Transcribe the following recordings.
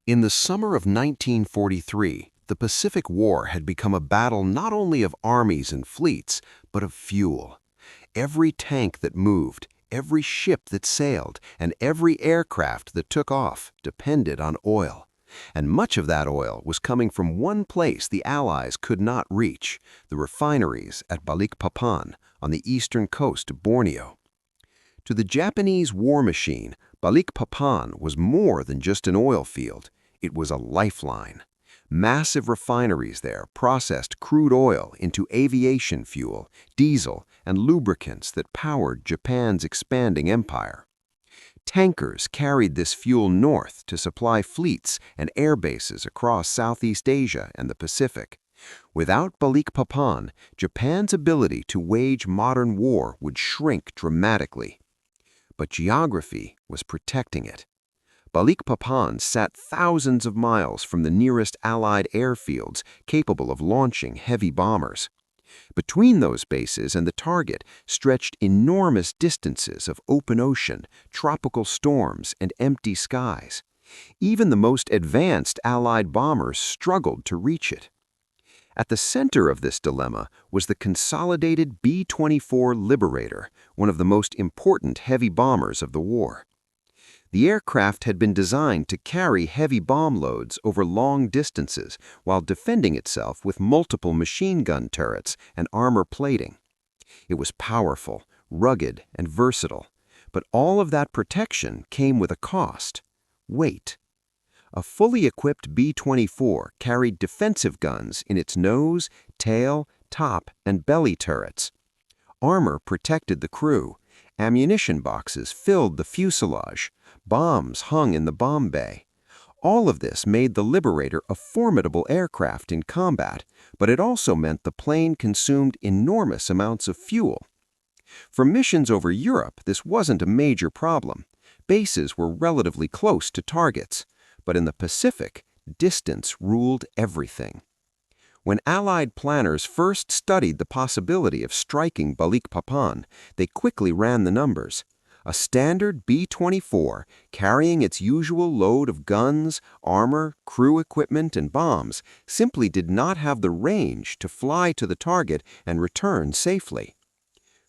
In the summer of 1943, the Pacific War had become a battle not only of armies and fleets, but of fuel. Every tank that moved, every ship that sailed, and every aircraft that took off depended on oil. And much of that oil was coming from one place the Allies could not reach, the refineries at Balikpapan on the eastern coast of Borneo. To the Japanese war machine, Balikpapan was more than just an oil field. It was a lifeline. Massive refineries there processed crude oil into aviation fuel, diesel, and lubricants that powered Japan's expanding empire. Tankers carried this fuel north to supply fleets and air bases across Southeast Asia and the Pacific. Without Balikpapan, Japan's ability to wage modern war would shrink dramatically. But geography was protecting it. Balikpapan sat thousands of miles from the nearest Allied airfields capable of launching heavy bombers. Between those bases and the target stretched enormous distances of open ocean, tropical storms, and empty skies. Even the most advanced Allied bombers struggled to reach it. At the center of this dilemma was the consolidated B-24 Liberator, one of the most important heavy bombers of the war. The aircraft had been designed to carry heavy bomb loads over long distances while defending itself with multiple machine gun turrets and armor plating. It was powerful, rugged, and versatile, but all of that protection came with a cost: weight. A fully equipped B-24 carried defensive guns in its nose, tail, top, and belly turrets. Armor protected the crew. Ammunition boxes filled the fuselage. Bombs hung in the bomb bay. All of this made the Liberator a formidable aircraft in combat, but it also meant the plane consumed enormous amounts of fuel. For missions over Europe, this wasn't a major problem. Bases were relatively close to targets. But in the Pacific, distance ruled everything. When Allied planners first studied the possibility of striking Balikpapan, they quickly ran the numbers. A standard B-24, carrying its usual load of guns, armor, crew equipment, and bombs, simply did not have the range to fly to the target and return safely.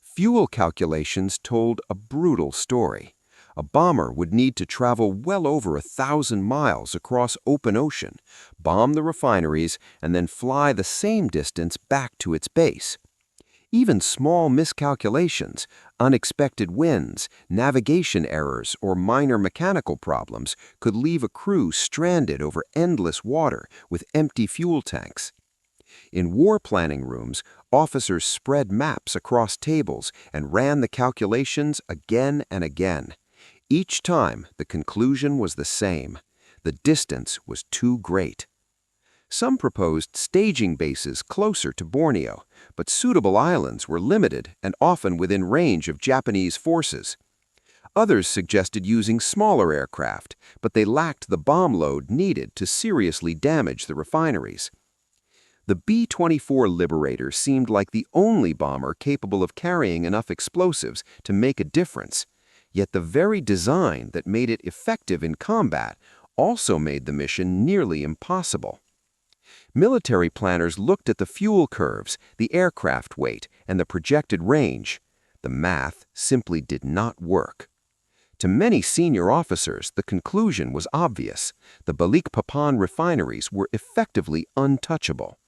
Fuel calculations told a brutal story. A bomber would need to travel well over 1,000 miles across open ocean, bomb the refineries, and then fly the same distance back to its base. Even small miscalculations, unexpected winds, navigation errors, or minor mechanical problems could leave a crew stranded over endless water with empty fuel tanks. In war planning rooms, officers spread maps across tables and ran the calculations again and again. Each time, the conclusion was the same: the distance was too great. Some proposed staging bases closer to Borneo, but suitable islands were limited and often within range of Japanese forces. Others suggested using smaller aircraft, but they lacked the bomb load needed to seriously damage the refineries. The B-24 Liberator seemed like the only bomber capable of carrying enough explosives to make a difference. Yet the very design that made it effective in combat also made the mission nearly impossible. Military planners looked at the fuel curves, the aircraft weight, and the projected range. The math simply did not work. To many senior officers, the conclusion was obvious: the Balikpapan refineries were effectively untouchable.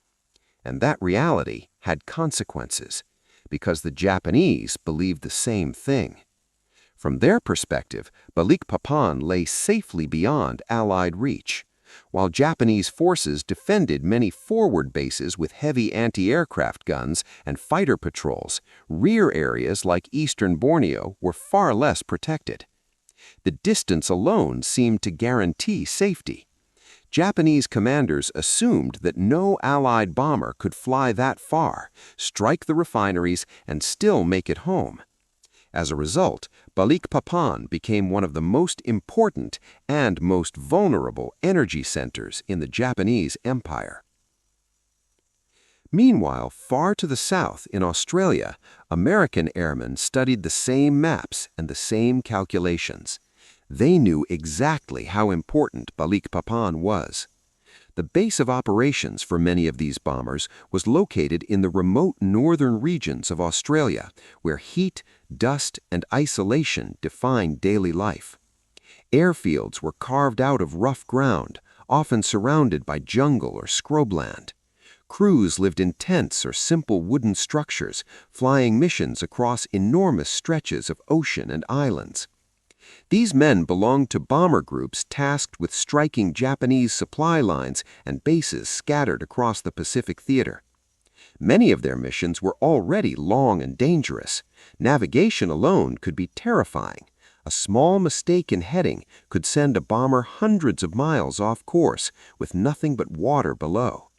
And that reality had consequences, because the Japanese believed the same thing. From their perspective, Balikpapan lay safely beyond Allied reach. While Japanese forces defended many forward bases with heavy anti-aircraft guns and fighter patrols, rear areas like eastern Borneo were far less protected. The distance alone seemed to guarantee safety. Japanese commanders assumed that no Allied bomber could fly that far, strike the refineries, and still make it home. As a result, Balikpapan became one of the most important and most vulnerable energy centers in the Japanese Empire. Meanwhile, far to the south in Australia, American airmen studied the same maps and the same calculations. They knew exactly how important Balikpapan was. The base of operations for many of these bombers was located in the remote northern regions of Australia, where heat, dust, and isolation defined daily life. Airfields were carved out of rough ground, often surrounded by jungle or scrubland. Crews lived in tents or simple wooden structures, flying missions across enormous stretches of ocean and islands. These men belonged to bomber groups tasked with striking Japanese supply lines and bases scattered across the Pacific theater. Many of their missions were already long and dangerous. Navigation alone could be terrifying. A small mistake in heading could send a bomber hundreds of miles off course with nothing but water below.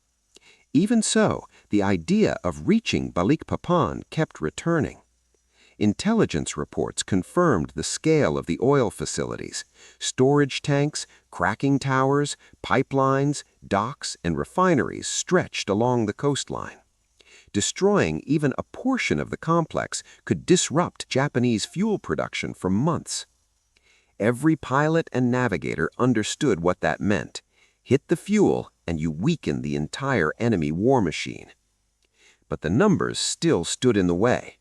Even so, the idea of reaching Balikpapan kept returning. Intelligence reports confirmed the scale of the oil facilities. Storage tanks, cracking towers, pipelines, docks, and refineries stretched along the coastline. Destroying even a portion of the complex could disrupt Japanese fuel production for months. Every pilot and navigator understood what that meant. Hit the fuel and you weaken the entire enemy war machine. But the numbers still stood in the way.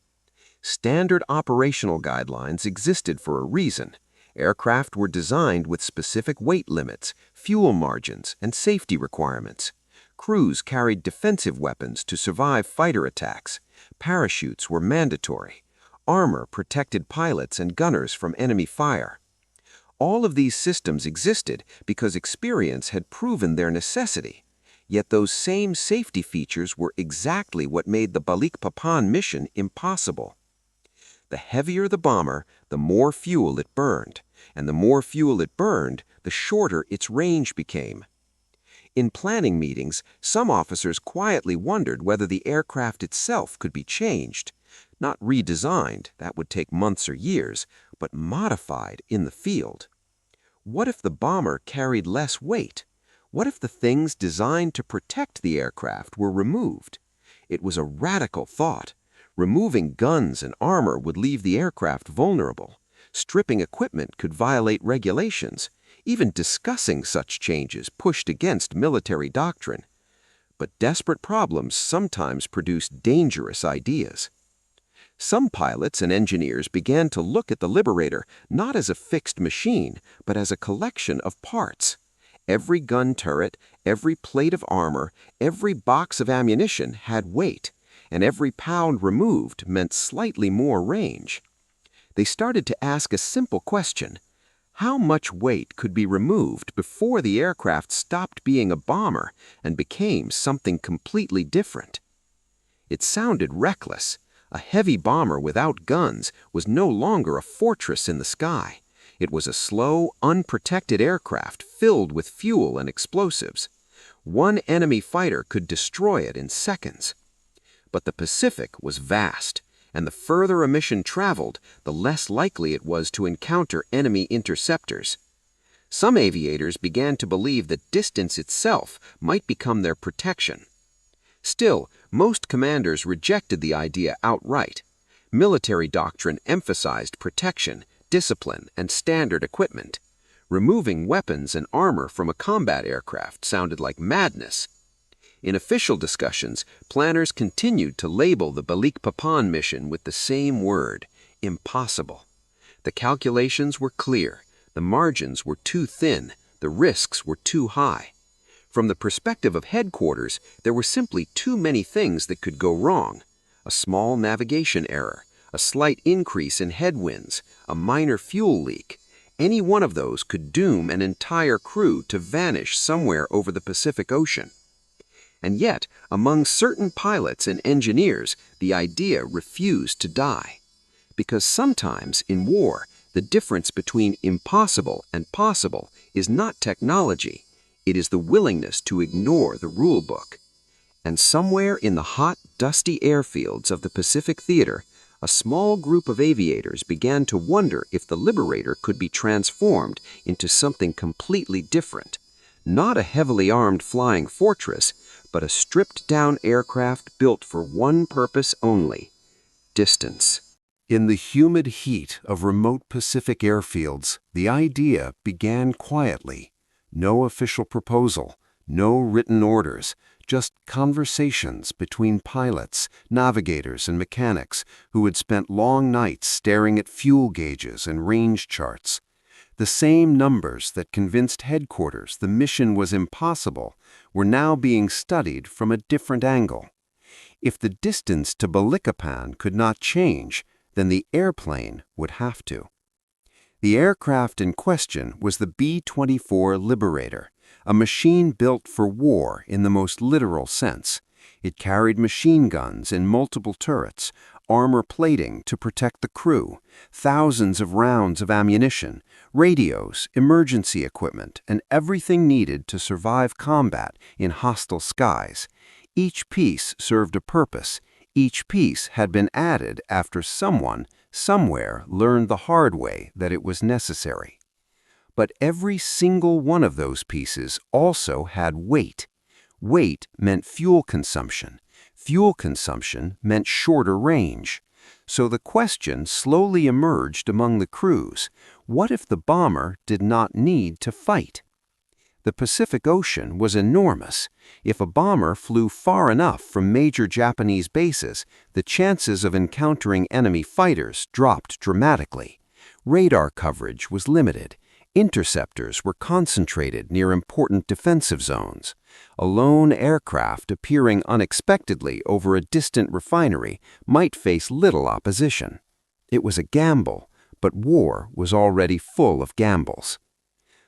Standard operational guidelines existed for a reason. Aircraft were designed with specific weight limits, fuel margins, and safety requirements. Crews carried defensive weapons to survive fighter attacks. Parachutes were mandatory. Armor protected pilots and gunners from enemy fire. All of these systems existed because experience had proven their necessity. Yet those same safety features were exactly what made the Balikpapan mission impossible. The heavier the bomber, the more fuel it burned, and the more fuel it burned, the shorter its range became. In planning meetings, some officers quietly wondered whether the aircraft itself could be changed, not redesigned, that would take months or years, but modified in the field. What if the bomber carried less weight? What if the things designed to protect the aircraft were removed? It was a radical thought. Removing guns and armor would leave the aircraft vulnerable. Stripping equipment could violate regulations. Even discussing such changes pushed against military doctrine. But desperate problems sometimes produce dangerous ideas. Some pilots and engineers began to look at the Liberator not as a fixed machine, but as a collection of parts. Every gun turret, every plate of armor, every box of ammunition had weight, and every pound removed meant slightly more range. They started to ask a simple question: how much weight could be removed before the aircraft stopped being a bomber and became something completely different? It sounded reckless. A heavy bomber without guns was no longer a fortress in the sky. It was a slow, unprotected aircraft filled with fuel and explosives. One enemy fighter could destroy it in seconds. But the Pacific was vast, and the further a mission traveled, the less likely it was to encounter enemy interceptors. Some aviators began to believe that distance itself might become their protection. Still, most commanders rejected the idea outright. Military doctrine emphasized protection, discipline, and standard equipment. Removing weapons and armor from a combat aircraft sounded like madness. In official discussions, planners continued to label the Balikpapan mission with the same word: impossible. The calculations were clear, the margins were too thin, the risks were too high. From the perspective of headquarters, there were simply too many things that could go wrong. A small navigation error, a slight increase in headwinds, a minor fuel leak. Any one of those could doom an entire crew to vanish somewhere over the Pacific Ocean. And yet, among certain pilots and engineers, the idea refused to die. Because sometimes, in war, the difference between impossible and possible is not technology. It is the willingness to ignore the rulebook. And somewhere in the hot, dusty airfields of the Pacific Theater, a small group of aviators began to wonder if the Liberator could be transformed into something completely different. Not a heavily armed flying fortress, but a stripped-down aircraft built for one purpose only: distance. In the humid heat of remote Pacific airfields, the idea began quietly. No official proposal, no written orders, just conversations between pilots, navigators, and mechanics who had spent long nights staring at fuel gauges and range charts. The same numbers that convinced headquarters the mission was impossible were now being studied from a different angle. If the distance to Balikpapan could not change, then the airplane would have to. The aircraft in question was the B-24 Liberator, a machine built for war in the most literal sense. It carried machine guns in multiple turrets, armor plating to protect the crew, thousands of rounds of ammunition, radios, emergency equipment, and everything needed to survive combat in hostile skies. Each piece served a purpose. Each piece had been added after someone, somewhere, learned the hard way that it was necessary. But every single one of those pieces also had weight. Weight meant fuel consumption. Fuel consumption meant shorter range. So the question slowly emerged among the crews: what if the bomber did not need to fight? The Pacific Ocean was enormous. If a bomber flew far enough from major Japanese bases, the chances of encountering enemy fighters dropped dramatically. Radar coverage was limited. Interceptors were concentrated near important defensive zones. A lone aircraft appearing unexpectedly over a distant refinery might face little opposition. It was a gamble, but war was already full of gambles.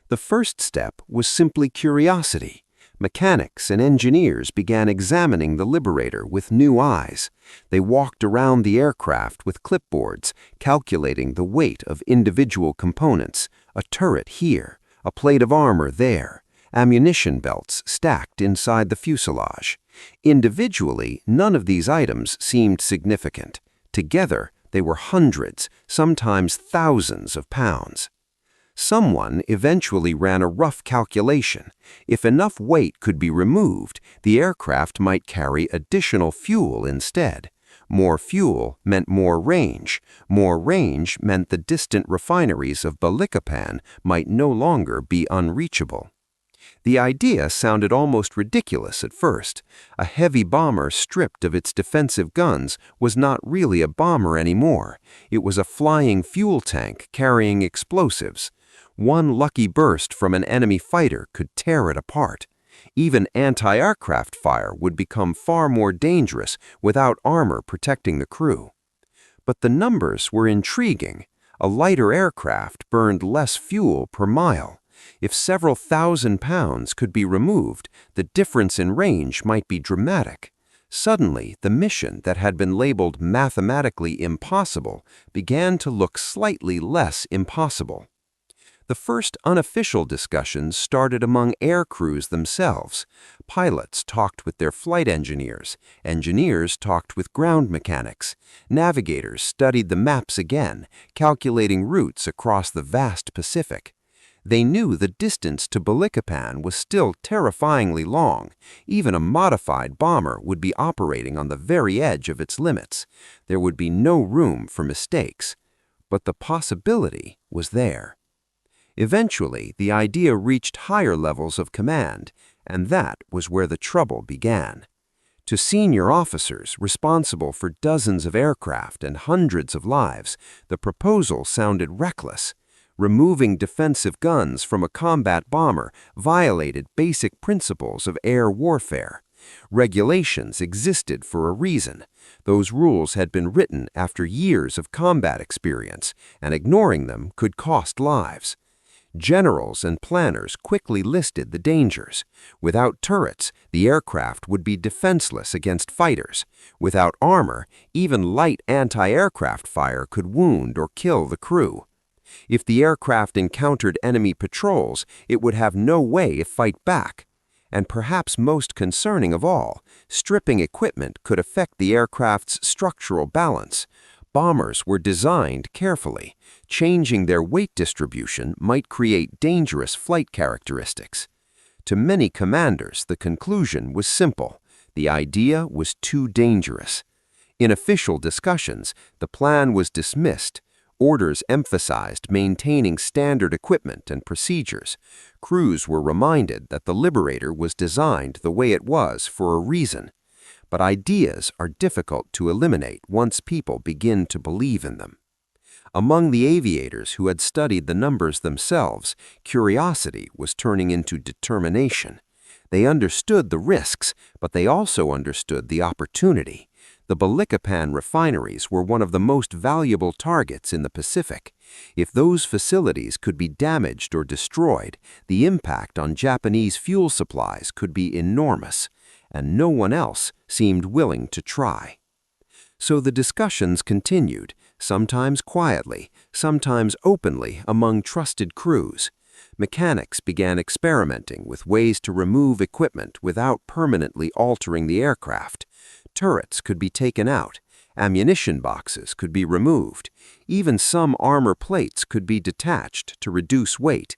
The first step was simply curiosity. Mechanics and engineers began examining the Liberator with new eyes. They walked around the aircraft with clipboards, calculating the weight of individual components: a turret here, a plate of armor there, ammunition belts stacked inside the fuselage. Individually, none of these items seemed significant. Together, they were hundreds, sometimes thousands of pounds. Someone eventually ran a rough calculation. If enough weight could be removed, the aircraft might carry additional fuel instead. More fuel meant more range. More range meant the distant refineries of Balikpapan might no longer be unreachable. The idea sounded almost ridiculous at first. A heavy bomber stripped of its defensive guns was not really a bomber anymore. It was a flying fuel tank carrying explosives. One lucky burst from an enemy fighter could tear it apart. Even anti-aircraft fire would become far more dangerous without armor protecting the crew. But the numbers were intriguing. A lighter aircraft burned less fuel per mile. If several thousand pounds could be removed, the difference in range might be dramatic. Suddenly, the mission that had been labeled mathematically impossible began to look slightly less impossible. The first unofficial discussions started among air crews themselves. Pilots talked with their flight engineers. Engineers talked with ground mechanics. Navigators studied the maps again, calculating routes across the vast Pacific. They knew the distance to Balikpapan was still terrifyingly long. Even a modified bomber would be operating on the very edge of its limits. There would be no room for mistakes. But the possibility was there. Eventually, the idea reached higher levels of command, and that was where the trouble began. To senior officers responsible for dozens of aircraft and hundreds of lives, the proposal sounded reckless. Removing defensive guns from a combat bomber violated basic principles of air warfare. Regulations existed for a reason. Those rules had been written after years of combat experience, and ignoring them could cost lives. Generals and planners quickly listed the dangers. Without turrets, the aircraft would be defenseless against fighters. Without armor, even light anti-aircraft fire could wound or kill the crew. If the aircraft encountered enemy patrols, it would have no way to fight back. And perhaps most concerning of all, stripping equipment could affect the aircraft's structural balance. Bombers were designed carefully. Changing their weight distribution might create dangerous flight characteristics. To many commanders, the conclusion was simple. The idea was too dangerous. In official discussions, the plan was dismissed. Orders emphasized maintaining standard equipment and procedures. Crews were reminded that the Liberator was designed the way it was for a reason. But ideas are difficult to eliminate once people begin to believe in them. Among the aviators who had studied the numbers themselves, curiosity was turning into determination. They understood the risks, but they also understood the opportunity. The Balikpapan refineries were one of the most valuable targets in the Pacific. If those facilities could be damaged or destroyed, the impact on Japanese fuel supplies could be enormous, and no one else seemed willing to try. So the discussions continued, sometimes quietly, sometimes openly among trusted crews. Mechanics began experimenting with ways to remove equipment without permanently altering the aircraft. Turrets could be taken out, ammunition boxes could be removed, even some armor plates could be detached to reduce weight.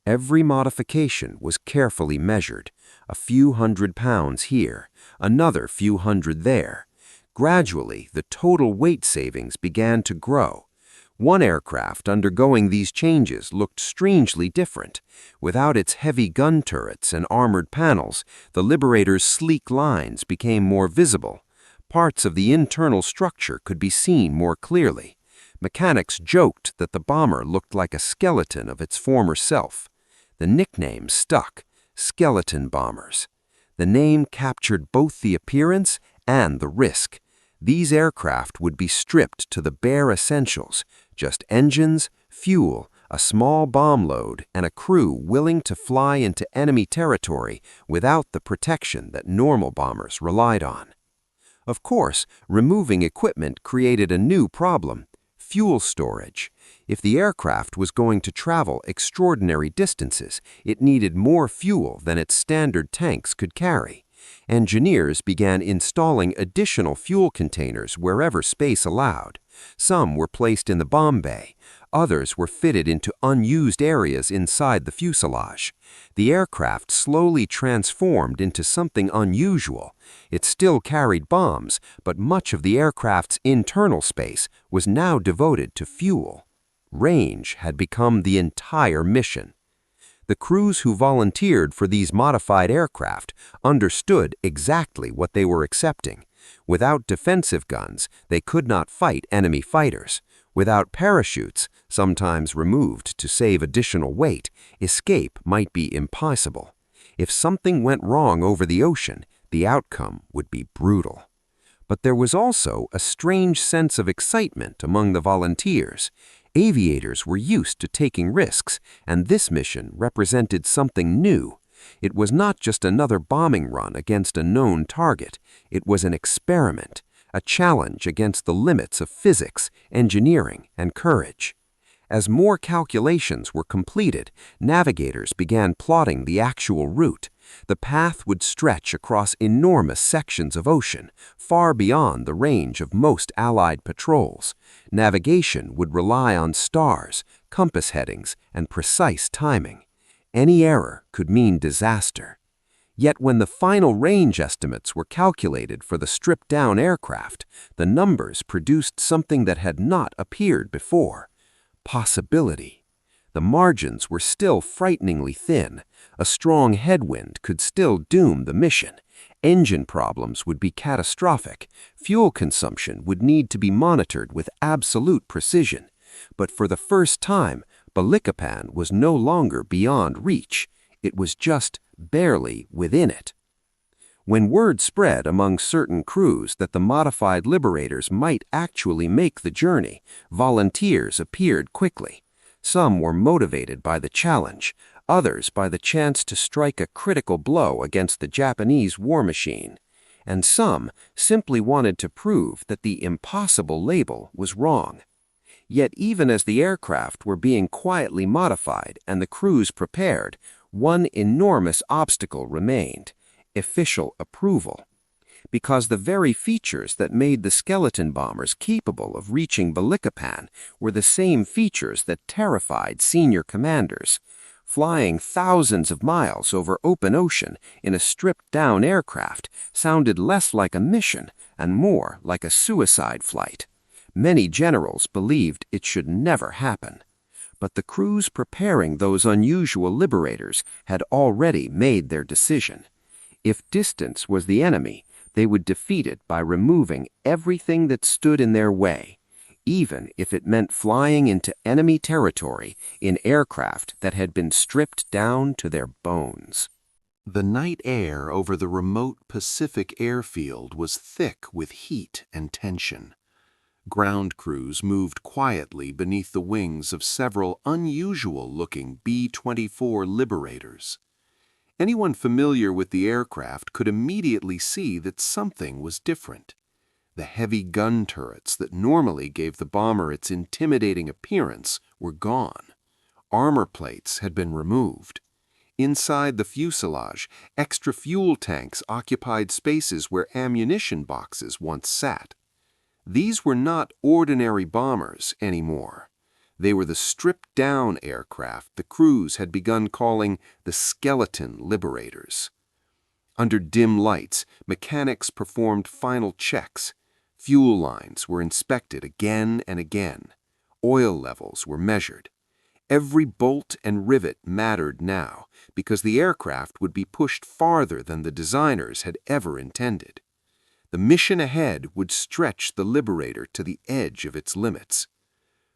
Every modification was carefully measured, a few hundred pounds here, another few hundred there. Gradually, the total weight savings began to grow. One aircraft undergoing these changes looked strangely different. Without its heavy gun turrets and armored panels, the Liberator's sleek lines became more visible. Parts of the internal structure could be seen more clearly. Mechanics joked that the bomber looked like a skeleton of its former self. The nickname stuck, skeleton bombers. The name captured both the appearance and the risk. These aircraft would be stripped to the bare essentials, just engines, fuel, a small bomb load, and a crew willing to fly into enemy territory without the protection that normal bombers relied on. Of course, removing equipment created a new problem: fuel storage. If the aircraft was going to travel extraordinary distances, it needed more fuel than its standard tanks could carry. Engineers began installing additional fuel containers wherever space allowed. Some were placed in the bomb bay. Others were fitted into unused areas inside the fuselage. The aircraft slowly transformed into something unusual. It still carried bombs, but much of the aircraft's internal space was now devoted to fuel. Range had become the entire mission. The crews who volunteered for these modified aircraft understood exactly what they were accepting. Without defensive guns, they could not fight enemy fighters. Without parachutes, sometimes removed to save additional weight, escape might be impossible. If something went wrong over the ocean, the outcome would be brutal. But there was also a strange sense of excitement among the volunteers. Aviators were used to taking risks, and this mission represented something new. It was not just another bombing run against a known target. It was an experiment, a challenge against the limits of physics, engineering, and courage. As more calculations were completed, navigators began plotting the actual route. The path would stretch across enormous sections of ocean, far beyond the range of most Allied patrols. Navigation would rely on stars, compass headings, and precise timing. Any error could mean disaster. Yet when the final range estimates were calculated for the stripped-down aircraft, the numbers produced something that had not appeared before: possibility. The margins were still frighteningly thin. A strong headwind could still doom the mission. Engine problems would be catastrophic. Fuel consumption would need to be monitored with absolute precision. But for the first time, Balikpapan was no longer beyond reach. It was just barely within it. When word spread among certain crews that the modified Liberators might actually make the journey, volunteers appeared quickly. Some were motivated by the challenge, others by the chance to strike a critical blow against the Japanese war machine, and some simply wanted to prove that the impossible label was wrong. Yet even as the aircraft were being quietly modified and the crews prepared, one enormous obstacle remained: official approval. Because the very features that made the skeleton bombers capable of reaching Balikpapan were the same features that terrified senior commanders. Flying thousands of miles over open ocean in a stripped-down aircraft sounded less like a mission and more like a suicide flight. Many generals believed it should never happen. But the crews preparing those unusual liberators had already made their decision. If distance was the enemy, they would defeat it by removing everything that stood in their way, even if it meant flying into enemy territory in aircraft that had been stripped down to their bones. The night air over the remote Pacific airfield was thick with heat and tension. Ground crews moved quietly beneath the wings of several unusual-looking B-24 Liberators. Anyone familiar with the aircraft could immediately see that something was different. The heavy gun turrets that normally gave the bomber its intimidating appearance were gone. Armor plates had been removed. Inside the fuselage, extra fuel tanks occupied spaces where ammunition boxes once sat. These were not ordinary bombers anymore. They were the stripped-down aircraft the crews had begun calling the skeleton liberators. Under dim lights, mechanics performed final checks. Fuel lines were inspected again and again. Oil levels were measured. Every bolt and rivet mattered now, because the aircraft would be pushed farther than the designers had ever intended. The mission ahead would stretch the Liberator to the edge of its limits.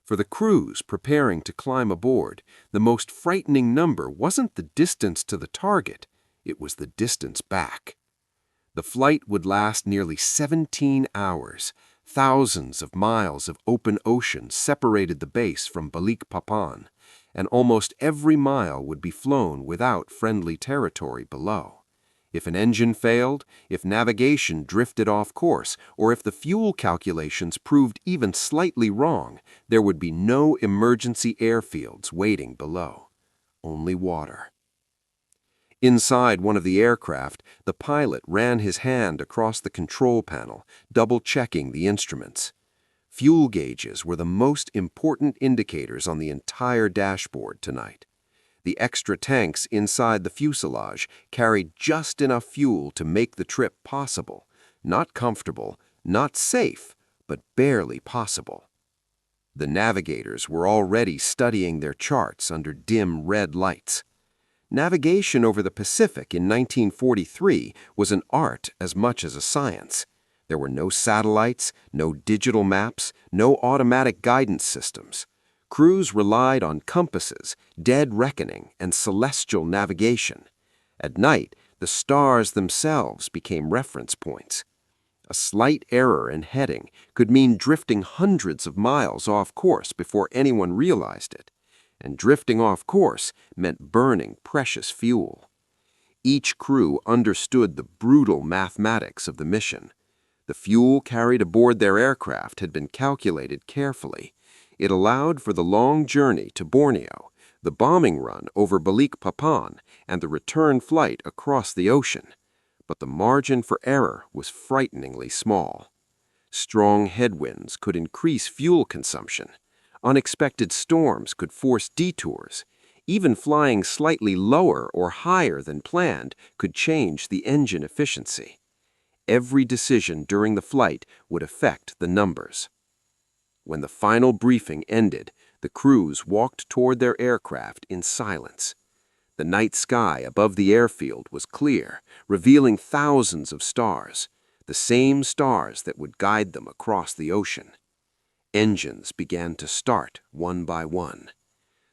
For the crews preparing to climb aboard, the most frightening number wasn't the distance to the target, it was the distance back. The flight would last nearly 17 hours. Thousands of miles of open ocean separated the base from Balikpapan, and almost every mile would be flown without friendly territory below. If an engine failed, if navigation drifted off course, or if the fuel calculations proved even slightly wrong, there would be no emergency airfields waiting below. Only water. Inside one of the aircraft, the pilot ran his hand across the control panel, double-checking the instruments. Fuel gauges were the most important indicators on the entire dashboard tonight. The extra tanks inside the fuselage carried just enough fuel to make the trip possible. Not comfortable, not safe, but barely possible. The navigators were already studying their charts under dim red lights. Navigation over the Pacific in 1943 was an art as much as a science. There were no satellites, no digital maps, no automatic guidance systems. Crews relied on compasses, dead reckoning, and celestial navigation. At night, the stars themselves became reference points. A slight error in heading could mean drifting hundreds of miles off course before anyone realized it. And drifting off course meant burning precious fuel. Each crew understood the brutal mathematics of the mission. The fuel carried aboard their aircraft had been calculated carefully. It allowed for the long journey to Borneo, the bombing run over Balikpapan, and the return flight across the ocean. But the margin for error was frighteningly small. Strong headwinds could increase fuel consumption. Unexpected storms could force detours. Even flying slightly lower or higher than planned could change the engine efficiency. Every decision during the flight would affect the numbers. When the final briefing ended, the crews walked toward their aircraft in silence. The night sky above the airfield was clear, revealing thousands of stars, the same stars that would guide them across the ocean. Engines began to start one by one.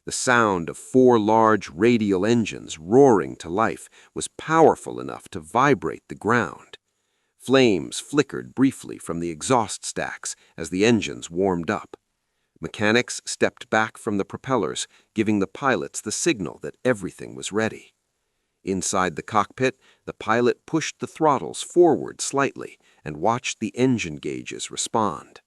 The sound of 4 large radial engines roaring to life was powerful enough to vibrate the ground. Flames flickered briefly from the exhaust stacks as the engines warmed up. Mechanics stepped back from the propellers, giving the pilots the signal that everything was ready. Inside the cockpit, the pilot pushed the throttles forward slightly and watched the engine gauges respond.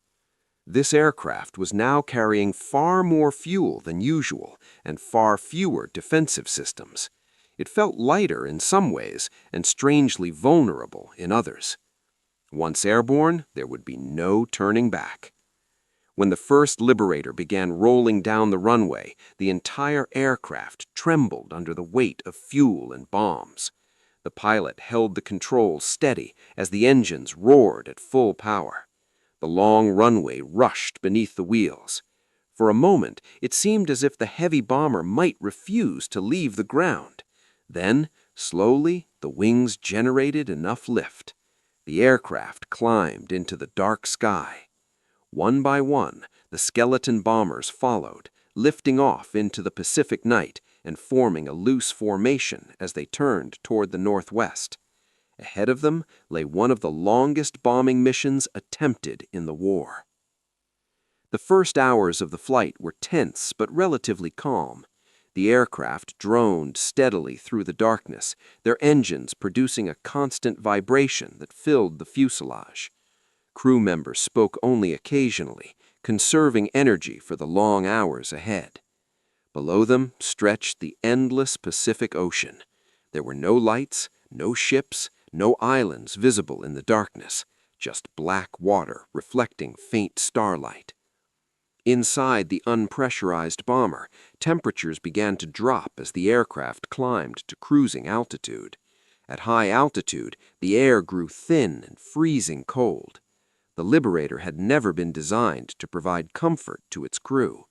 This aircraft was now carrying far more fuel than usual and far fewer defensive systems. It felt lighter in some ways and strangely vulnerable in others. Once airborne, there would be no turning back. When the first Liberator began rolling down the runway, the entire aircraft trembled under the weight of fuel and bombs. The pilot held the controls steady as the engines roared at full power. The long runway rushed beneath the wheels. For a moment, it seemed as if the heavy bomber might refuse to leave the ground. Then, slowly, the wings generated enough lift. The aircraft climbed into the dark sky. One by one, the skeleton bombers followed, lifting off into the Pacific night and forming a loose formation as they turned toward the northwest. Ahead of them lay one of the longest bombing missions attempted in the war. The first hours of the flight were tense but relatively calm. The aircraft droned steadily through the darkness, their engines producing a constant vibration that filled the fuselage. Crew members spoke only occasionally, conserving energy for the long hours ahead. Below them stretched the endless Pacific Ocean. There were no lights, no ships, no islands visible in the darkness, just black water reflecting faint starlight. Inside the unpressurized bomber, temperatures began to drop as the aircraft climbed to cruising altitude. At high altitude, the air grew thin and freezing cold. The Liberator had never been designed to provide comfort to its crew.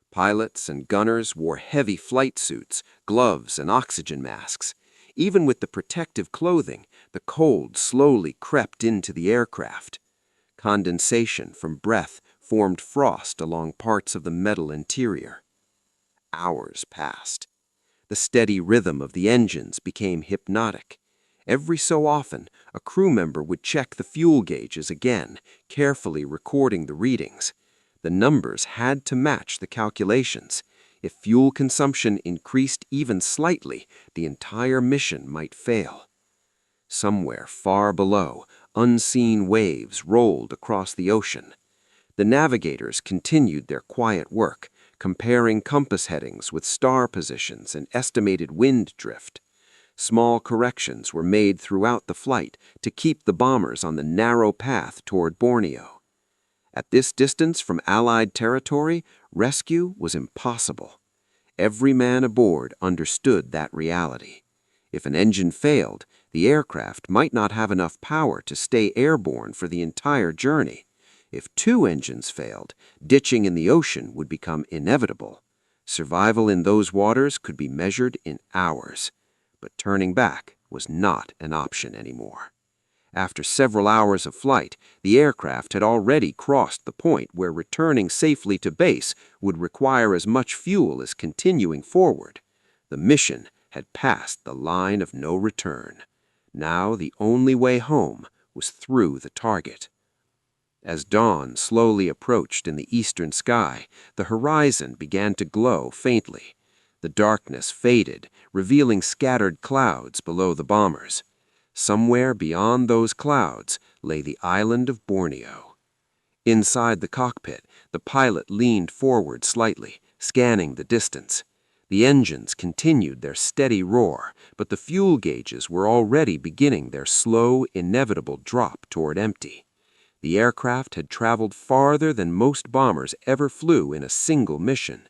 Pilots and gunners wore heavy flight suits, gloves, and oxygen masks. Even with the protective clothing, the cold slowly crept into the aircraft. Condensation from breath formed frost along parts of the metal interior. Hours passed. The steady rhythm of the engines became hypnotic. Every so often, a crew member would check the fuel gauges again, carefully recording the readings. The numbers had to match the calculations. If fuel consumption increased even slightly, the entire mission might fail. Somewhere far below, unseen waves rolled across the ocean. The navigators continued their quiet work, comparing compass headings with star positions and estimated wind drift. Small corrections were made throughout the flight to keep the bombers on the narrow path toward Borneo. At this distance from Allied territory, rescue was impossible. Every man aboard understood that reality. If an engine failed, the aircraft might not have enough power to stay airborne for the entire journey. If 2 engines failed, ditching in the ocean would become inevitable. Survival in those waters could be measured in hours. But turning back was not an option anymore. After several hours of flight, the aircraft had already crossed the point where returning safely to base would require as much fuel as continuing forward. The mission had passed the line of no return. Now the only way home was through the target. As dawn slowly approached in the eastern sky, the horizon began to glow faintly. The darkness faded, revealing scattered clouds below the bombers. Somewhere beyond those clouds lay the island of Borneo. Inside the cockpit, the pilot leaned forward slightly, scanning the distance. The engines continued their steady roar, but the fuel gauges were already beginning their slow, inevitable drop toward empty. The aircraft had traveled farther than most bombers ever flew in a single mission.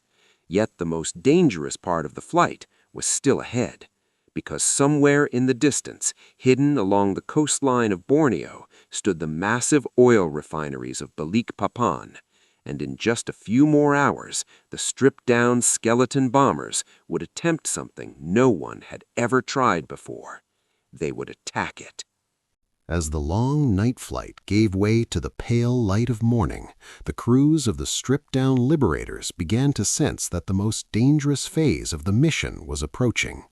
Yet the most dangerous part of the flight was still ahead, because somewhere in the distance, hidden along the coastline of Borneo, stood the massive oil refineries of Balikpapan, and in just a few more hours, the stripped-down skeleton bombers would attempt something no one had ever tried before. They would attack it. As the long night flight gave way to the pale light of morning, the crews of the stripped-down Liberators began to sense that the most dangerous phase of the mission was approaching.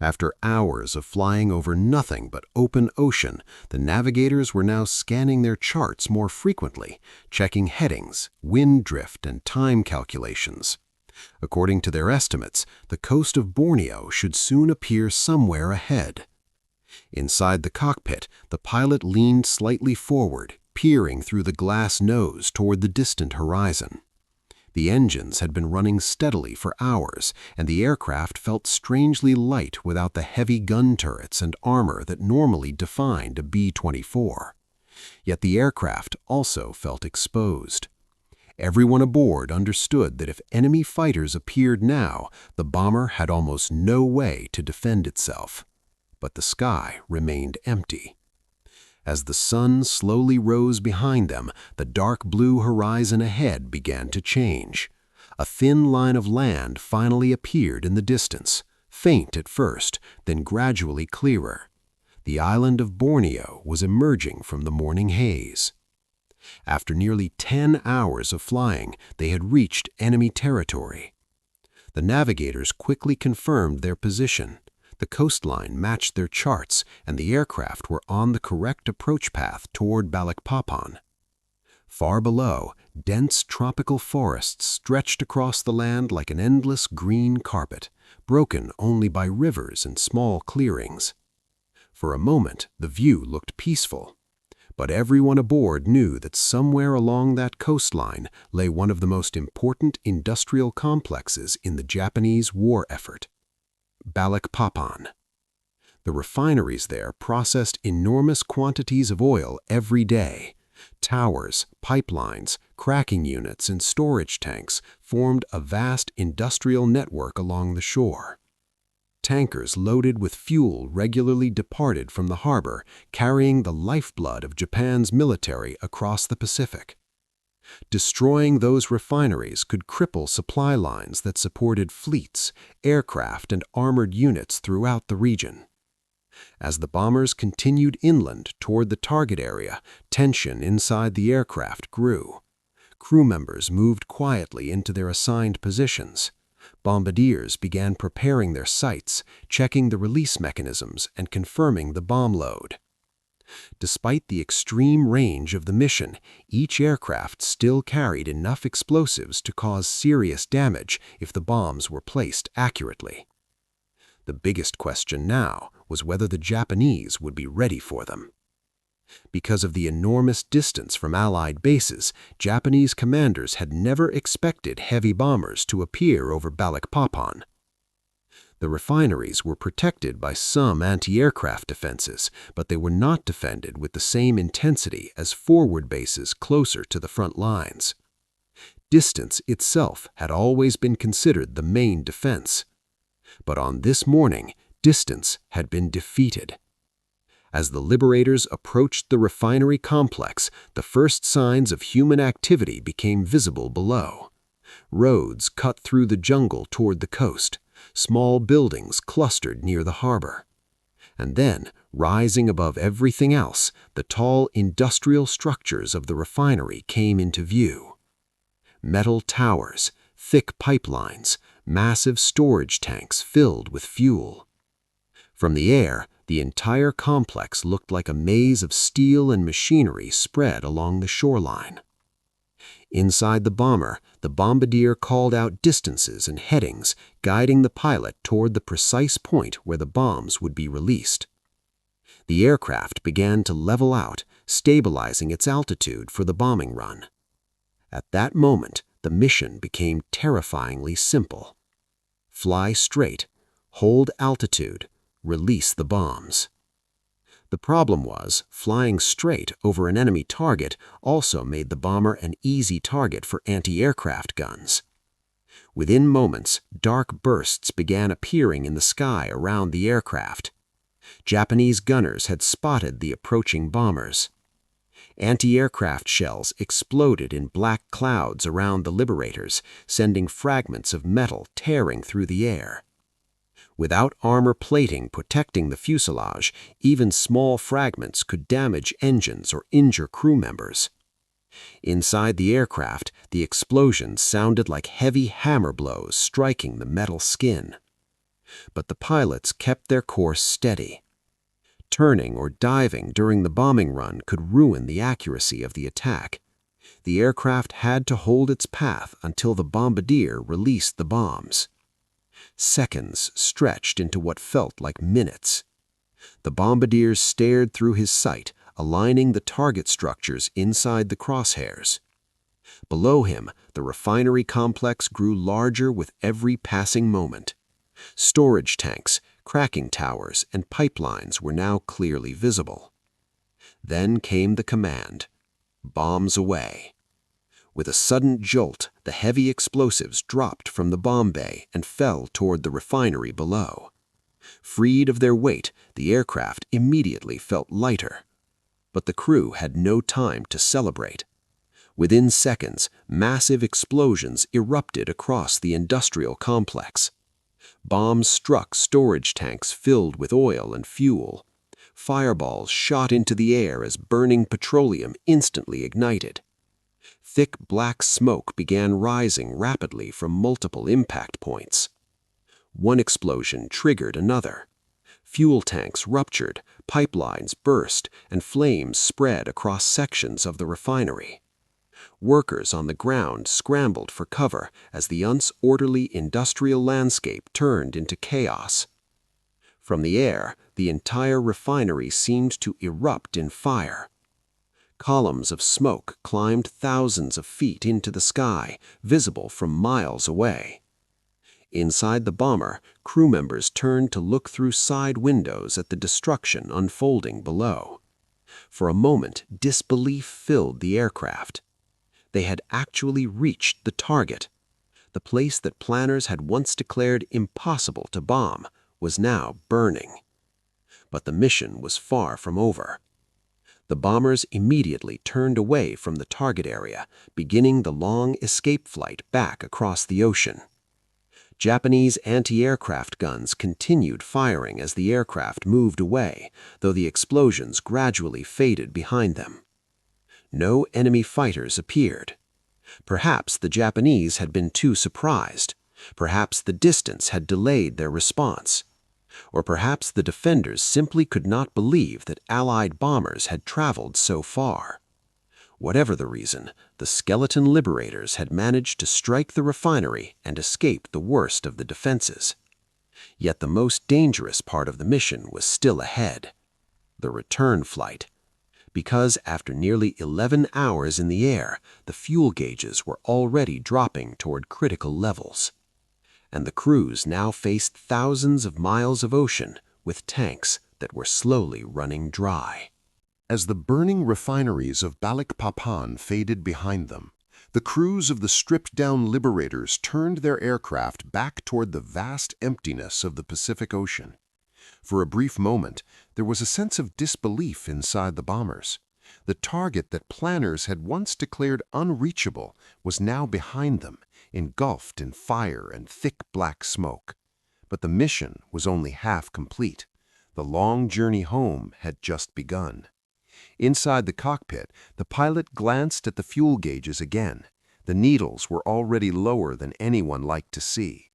After hours of flying over nothing but open ocean, the navigators were now scanning their charts more frequently, checking headings, wind drift, and time calculations. According to their estimates, the coast of Borneo should soon appear somewhere ahead. Inside the cockpit, the pilot leaned slightly forward, peering through the glass nose toward the distant horizon. The engines had been running steadily for hours, and the aircraft felt strangely light without the heavy gun turrets and armor that normally defined a B-24. Yet the aircraft also felt exposed. Everyone aboard understood that if enemy fighters appeared now, the bomber had almost no way to defend itself. but the sky remained empty. As the sun slowly rose behind them, the dark blue horizon ahead began to change. A thin line of land finally appeared in the distance, faint at first, then gradually clearer. The island of Borneo was emerging from the morning haze. After nearly 10 hours of flying, they had reached enemy territory. The navigators quickly confirmed their position. The coastline matched their charts, and the aircraft were on the correct approach path toward Balikpapan. Far below, dense tropical forests stretched across the land like an endless green carpet, broken only by rivers and small clearings. For a moment, the view looked peaceful. But everyone aboard knew that somewhere along that coastline lay one of the most important industrial complexes in the Japanese war effort. Balikpapan. The refineries there processed enormous quantities of oil every day. Towers, pipelines, cracking units, and storage tanks formed a vast industrial network along the shore. Tankers loaded with fuel regularly departed from the harbor, carrying the lifeblood of Japan's military across the Pacific. Destroying those refineries could cripple supply lines that supported fleets, aircraft, and armored units throughout the region. As the bombers continued inland toward the target area, tension inside the aircraft grew. Crew members moved quietly into their assigned positions. Bombardiers began preparing their sights, checking the release mechanisms, and confirming the bomb load. Despite the extreme range of the mission, each aircraft still carried enough explosives to cause serious damage if the bombs were placed accurately. The biggest question now was whether the Japanese would be ready for them. Because of the enormous distance from Allied bases, Japanese commanders had never expected heavy bombers to appear over Balikpapan. The refineries were protected by some anti-aircraft defenses, but they were not defended with the same intensity as forward bases closer to the front lines. Distance itself had always been considered the main defense. But on this morning, distance had been defeated. As the liberators approached the refinery complex, the first signs of human activity became visible below. Roads cut through the jungle toward the coast. Small buildings clustered near the harbor. And then, rising above everything else, the tall industrial structures of the refinery came into view. Metal towers, thick pipelines, massive storage tanks filled with fuel. From the air, the entire complex looked like a maze of steel and machinery spread along the shoreline. Inside the bomber, the bombardier called out distances and headings, guiding the pilot toward the precise point where the bombs would be released. The aircraft began to level out, stabilizing its altitude for the bombing run. At that moment, the mission became terrifyingly simple. Fly straight, hold altitude, release the bombs. The problem was, flying straight over an enemy target also made the bomber an easy target for anti-aircraft guns. Within moments, dark bursts began appearing in the sky around the aircraft. Japanese gunners had spotted the approaching bombers. Anti-aircraft shells exploded in black clouds around the liberators, sending fragments of metal tearing through the air. Without armor plating protecting the fuselage, even small fragments could damage engines or injure crew members. Inside the aircraft, the explosions sounded like heavy hammer blows striking the metal skin. But the pilots kept their course steady. Turning or diving during the bombing run could ruin the accuracy of the attack. The aircraft had to hold its path until the bombardier released the bombs. Seconds stretched into what felt like minutes. The bombardier stared through his sight, aligning the target structures inside the crosshairs. Below him, the refinery complex grew larger with every passing moment. Storage tanks, cracking towers, and pipelines were now clearly visible. Then came the command: bombs away. With a sudden jolt, the heavy explosives dropped from the bomb bay and fell toward the refinery below. Freed of their weight, the aircraft immediately felt lighter. But the crew had no time to celebrate. Within seconds, massive explosions erupted across the industrial complex. Bombs struck storage tanks filled with oil and fuel. Fireballs shot into the air as burning petroleum instantly ignited. Thick black smoke began rising rapidly from multiple impact points. One explosion triggered another. Fuel tanks ruptured, pipelines burst, and flames spread across sections of the refinery. Workers on the ground scrambled for cover as the once orderly industrial landscape turned into chaos. From the air, the entire refinery seemed to erupt in fire. Columns of smoke climbed thousands of feet into the sky, visible from miles away. Inside the bomber, crew members turned to look through side windows at the destruction unfolding below. For a moment, disbelief filled the aircraft. They had actually reached the target. The place that planners had once declared impossible to bomb was now burning. But the mission was far from over. The bombers immediately turned away from the target area, beginning the long escape flight back across the ocean. Japanese anti-aircraft guns continued firing as the aircraft moved away, though the explosions gradually faded behind them. No enemy fighters appeared. Perhaps the Japanese had been too surprised. Perhaps the distance had delayed their response. Or perhaps the defenders simply could not believe that Allied bombers had traveled so far. Whatever the reason, the skeleton liberators had managed to strike the refinery and escape the worst of the defenses. Yet the most dangerous part of the mission was still ahead: the return flight. Because after nearly 11 hours in the air, the fuel gauges were already dropping toward critical levels. And the crews now faced thousands of miles of ocean with tanks that were slowly running dry. As the burning refineries of Balikpapan faded behind them, the crews of the stripped-down liberators turned their aircraft back toward the vast emptiness of the Pacific Ocean. For a brief moment, there was a sense of disbelief inside the bombers. The target that planners had once declared unreachable was now behind them, engulfed in fire and thick black smoke. But the mission was only half complete. The long journey home had just begun. Inside the cockpit, the pilot glanced at the fuel gauges again. The needles were already lower than anyone liked to see.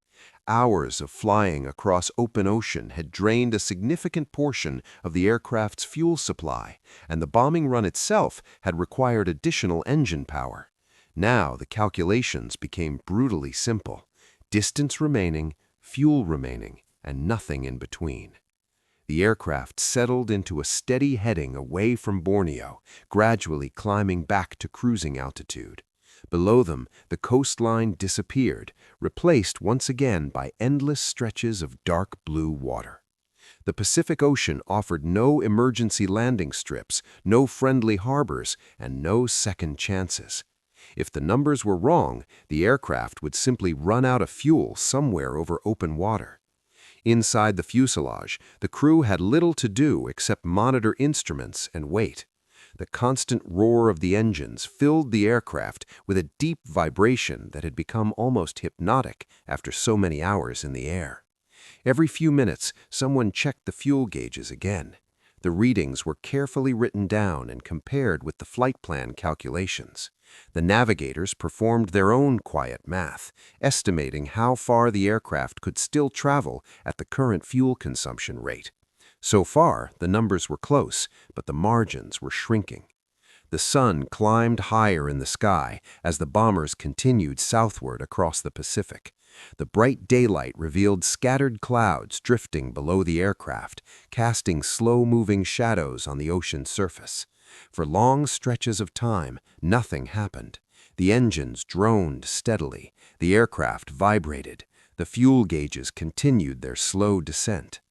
Hours of flying across open ocean had drained a significant portion of the aircraft's fuel supply, and the bombing run itself had required additional engine power. Now the calculations became brutally simple: distance remaining, fuel remaining, and nothing in between. The aircraft settled into a steady heading away from Borneo, gradually climbing back to cruising altitude. Below them, the coastline disappeared, replaced once again by endless stretches of dark blue water. The Pacific Ocean offered no emergency landing strips, no friendly harbors, and no second chances. If the numbers were wrong, the aircraft would simply run out of fuel somewhere over open water. Inside the fuselage, the crew had little to do except monitor instruments and wait. The constant roar of the engines filled the aircraft with a deep vibration that had become almost hypnotic after so many hours in the air. Every few minutes, someone checked the fuel gauges again. The readings were carefully written down and compared with the flight plan calculations. The navigators performed their own quiet math, estimating how far the aircraft could still travel at the current fuel consumption rate. So far, the numbers were close, but the margins were shrinking. The sun climbed higher in the sky as the bombers continued southward across the Pacific. The bright daylight revealed scattered clouds drifting below the aircraft, casting slow-moving shadows on the ocean's surface. For long stretches of time, nothing happened. The engines droned steadily, the aircraft vibrated, the fuel gauges continued their slow descent.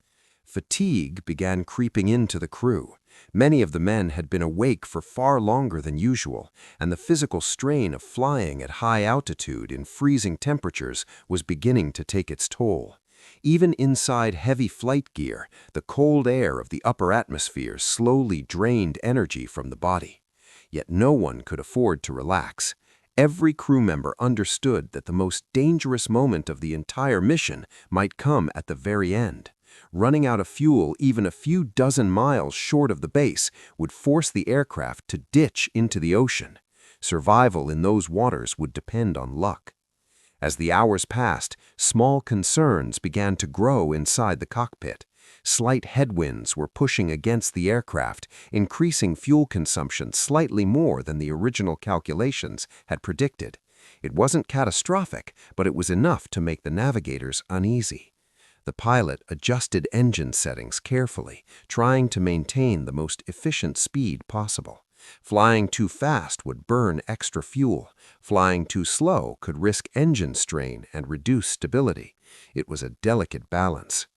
Fatigue began creeping into the crew. Many of the men had been awake for far longer than usual, and the physical strain of flying at high altitude in freezing temperatures was beginning to take its toll. Even inside heavy flight gear, the cold air of the upper atmosphere slowly drained energy from the body. Yet no one could afford to relax. Every crew member understood that the most dangerous moment of the entire mission might come at the very end. Running out of fuel even a few dozen miles short of the base would force the aircraft to ditch into the ocean. Survival in those waters would depend on luck. As the hours passed, small concerns began to grow inside the cockpit. Slight headwinds were pushing against the aircraft, increasing fuel consumption slightly more than the original calculations had predicted. It wasn't catastrophic, but it was enough to make the navigators uneasy. The pilot adjusted engine settings carefully, trying to maintain the most efficient speed possible. Flying too fast would burn extra fuel. Flying too slow could risk engine strain and reduce stability. It was a delicate balance.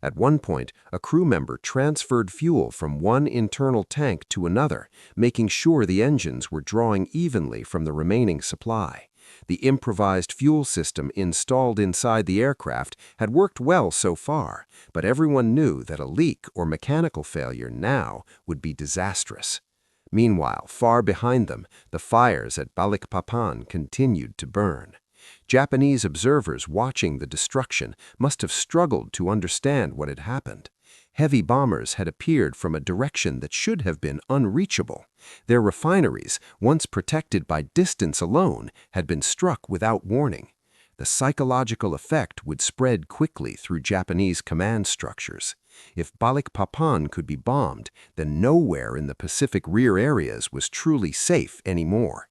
At one point, a crew member transferred fuel from one internal tank to another, making sure the engines were drawing evenly from the remaining supply. The improvised fuel system installed inside the aircraft had worked well so far, but everyone knew that a leak or mechanical failure now would be disastrous. Meanwhile, far behind them, the fires at Balikpapan continued to burn. Japanese observers watching the destruction must have struggled to understand what had happened. Heavy bombers had appeared from a direction that should have been unreachable. Their refineries, once protected by distance alone, had been struck without warning. The psychological effect would spread quickly through Japanese command structures. If Balikpapan could be bombed, then nowhere in the Pacific rear areas was truly safe anymore.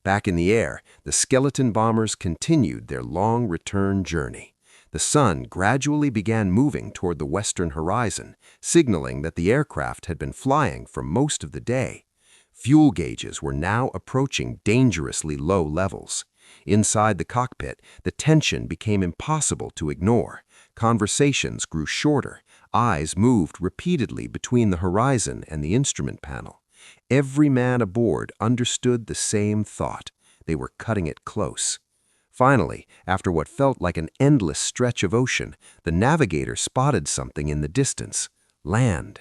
Back in the air, the skeleton bombers continued their long return journey. The sun gradually began moving toward the western horizon, signaling that the aircraft had been flying for most of the day. Fuel gauges were now approaching dangerously low levels. Inside the cockpit, the tension became impossible to ignore. Conversations grew shorter. Eyes moved repeatedly between the horizon and the instrument panel. Every man aboard understood the same thought. They were cutting it close. Finally, after what felt like an endless stretch of ocean, the navigator spotted something in the distance: land.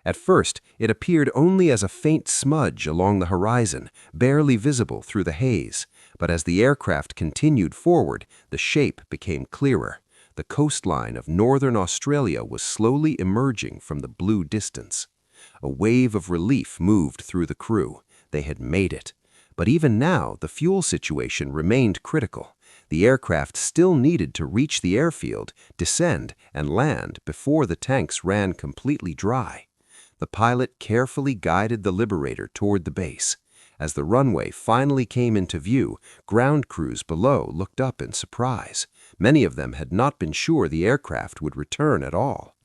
At first, it appeared only as a faint smudge along the horizon, barely visible through the haze. But as the aircraft continued forward, the shape became clearer. The coastline of northern Australia was slowly emerging from the blue distance. A wave of relief moved through the crew. They had made it. But even now, the fuel situation remained critical. The aircraft still needed to reach the airfield, descend, and land before the tanks ran completely dry. The pilot carefully guided the Liberator toward the base. As the runway finally came into view, ground crews below looked up in surprise. Many of them had not been sure the aircraft would return at all.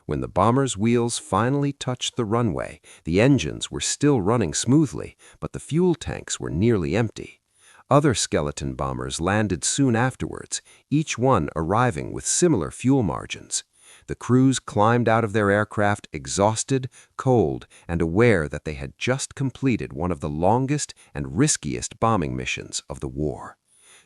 When the bomber's wheels finally touched the runway, the engines were still running smoothly, but the fuel tanks were nearly empty. Other skeleton bombers landed soon afterwards, each one arriving with similar fuel margins. The crews climbed out of their aircraft exhausted, cold, and aware that they had just completed one of the longest and riskiest bombing missions of the war.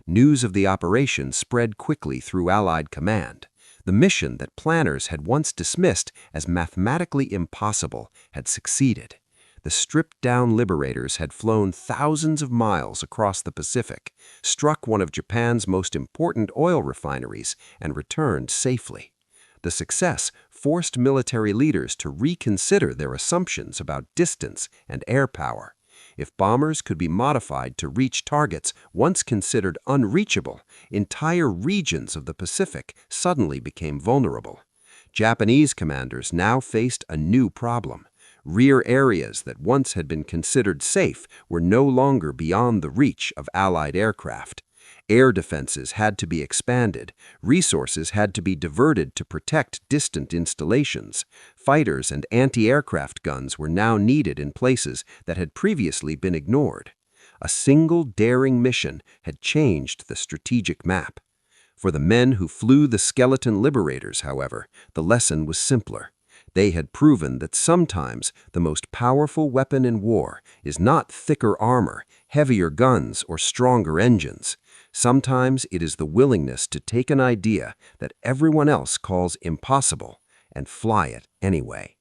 News of the operation spread quickly through Allied command. The mission that planners had once dismissed as mathematically impossible had succeeded. The stripped-down Liberators had flown thousands of miles across the Pacific, struck one of Japan's most important oil refineries, and returned safely. The success forced military leaders to reconsider their assumptions about distance and air power. If bombers could be modified to reach targets once considered unreachable, entire regions of the Pacific suddenly became vulnerable. Japanese commanders now faced a new problem. Rear areas that once had been considered safe were no longer beyond the reach of Allied aircraft. Air defenses had to be expanded. Resources had to be diverted to protect distant installations. Fighters and anti-aircraft guns were now needed in places that had previously been ignored. A single daring mission had changed the strategic map. For the men who flew the skeleton Liberators, however, the lesson was simpler. They had proven that sometimes the most powerful weapon in war is not thicker armor, heavier guns, or stronger engines. Sometimes it is the willingness to take an idea that everyone else calls impossible and fly it anyway.